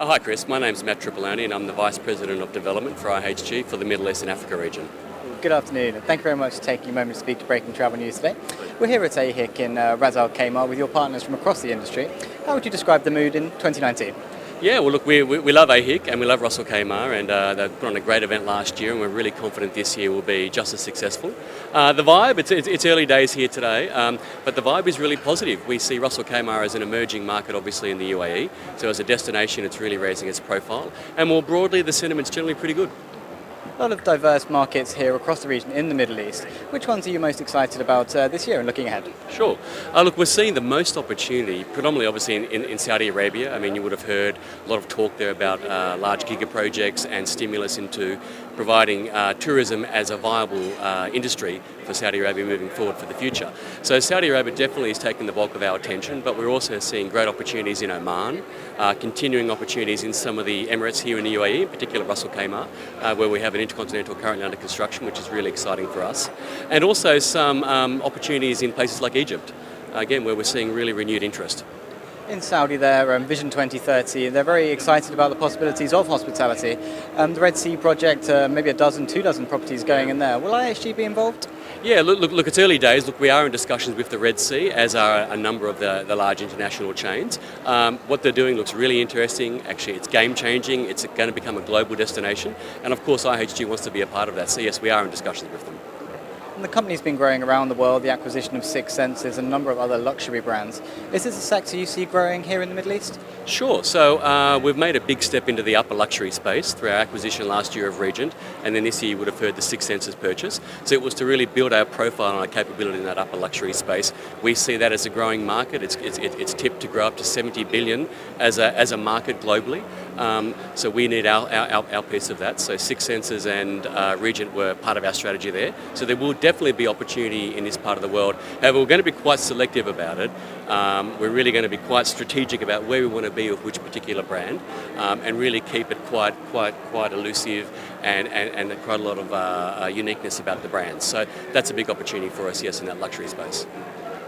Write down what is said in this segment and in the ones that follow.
Oh, hi Chris, my name's Matt Tripolone and I'm the Vice President of Development for IHG for the Middle East and Africa region. Good afternoon, and thank you very much for taking a moment to speak to Breaking Travel News today. We're here at AHIC in Ras al Khaimah with your partners from across the industry. How would you describe the mood in 2019? Yeah, well look, we love AHIC and we love Ras al Khaimah, and they put on a great event last year and we're really confident this year will be just as successful. The vibe, it's early days here today, but the vibe is really positive. We see Ras al Khaimah as an emerging market obviously in the UAE, so as a destination it's really raising its profile, and more broadly the sentiment's generally pretty good. A lot of diverse markets here across the region in the Middle East. Which ones are you most excited about this year and looking ahead? Sure. Look, we're seeing the most opportunity, predominantly obviously in Saudi Arabia. I mean, you would have heard a lot of talk there about large giga projects and stimulus into providing tourism as a viable industry for Saudi Arabia moving forward for the future. So Saudi Arabia definitely is taking the bulk of our attention, but we're also seeing great opportunities in Oman, continuing opportunities in some of the Emirates here in the UAE, in particular Ras al Khaimah, where we have an InterContinental currently under construction, which is really exciting for us. And also some opportunities in places like Egypt, again, where we're seeing really renewed interest. In Saudi there, Vision 2030, they're very excited about the possibilities of hospitality. The Red Sea project, maybe 2 dozen properties going in there. Will IHG be involved? Yeah, look, it's early days. Look, we are in discussions with the Red Sea, as are a number of the large international chains. What they're doing looks really interesting. Actually, it's game-changing. It's going to become a global destination. And of course, IHG wants to be a part of that. So yes, we are in discussions with them. And the company's been growing around the world, the acquisition of Six Senses and a number of other luxury brands. Is this a sector you see growing here in the Middle East? Sure. So we've made a big step into the upper luxury space through our acquisition last year of Regent, and then this year you would have heard the Six Senses purchase. So it was to really build our profile and our capability in that upper luxury space. We see that as a growing market. It's tipped to grow up to 70 billion as a market globally. So we need our piece of that. So Six Senses and Regent were part of our strategy there. So there will definitely be opportunity in this part of the world. However, we're going to be quite selective about it. We're really going to be quite strategic about where we want to be with which particular brand, and really keep it quite elusive and quite a lot of uniqueness about the brand. So that's a big opportunity for us, yes, in that luxury space.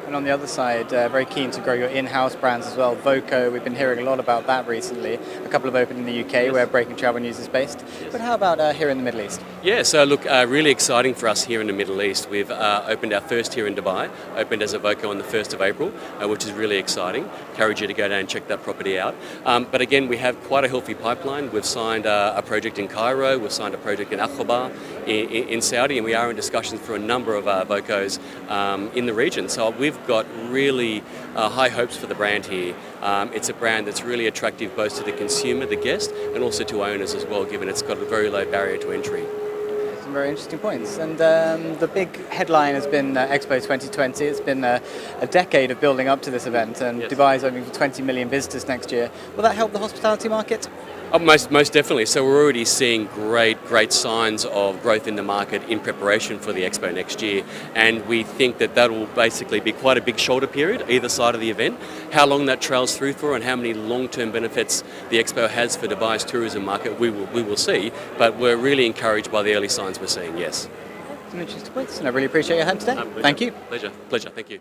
And on the other side, very keen to grow your in-house brands as well. Voco, we've been hearing a lot about that recently. A couple have opened in the UK, yes, where Breaking Travel News is based. Yes. But how about here in the Middle East? Yeah, so look, really exciting for us here in the Middle East. We've opened our first here in Dubai, opened as a voco on the 1st of April, which is really exciting. Encourage you to go down and check that property out. But again, we have quite a healthy pipeline. We've signed a project in Cairo, we've signed a project in Aqaba in Saudi, and we are in discussions for a number of vocos in the region. So we've got really high hopes for the brand here. It's a brand that's really attractive both to the consumer, the guest, and also to owners as well, given it's got a very low barrier to entry. Some very interesting points. And the big headline has been Expo 2020. It's been a decade of building up to this event, and yes, Dubai is opening for 20 million visitors next year. Will that help the hospitality market? Oh, most definitely. So we're already seeing great signs of growth in the market in preparation for the Expo next year, and we think that will basically be quite a big shoulder period either side of the event. How long that trails through for and how many long-term benefits the Expo has for Dubai's tourism market, we will see, but we're really encouraged by the early signs we're seeing, yes. Some interesting points, and I really appreciate your hand today. Thank you. Pleasure. Thank you.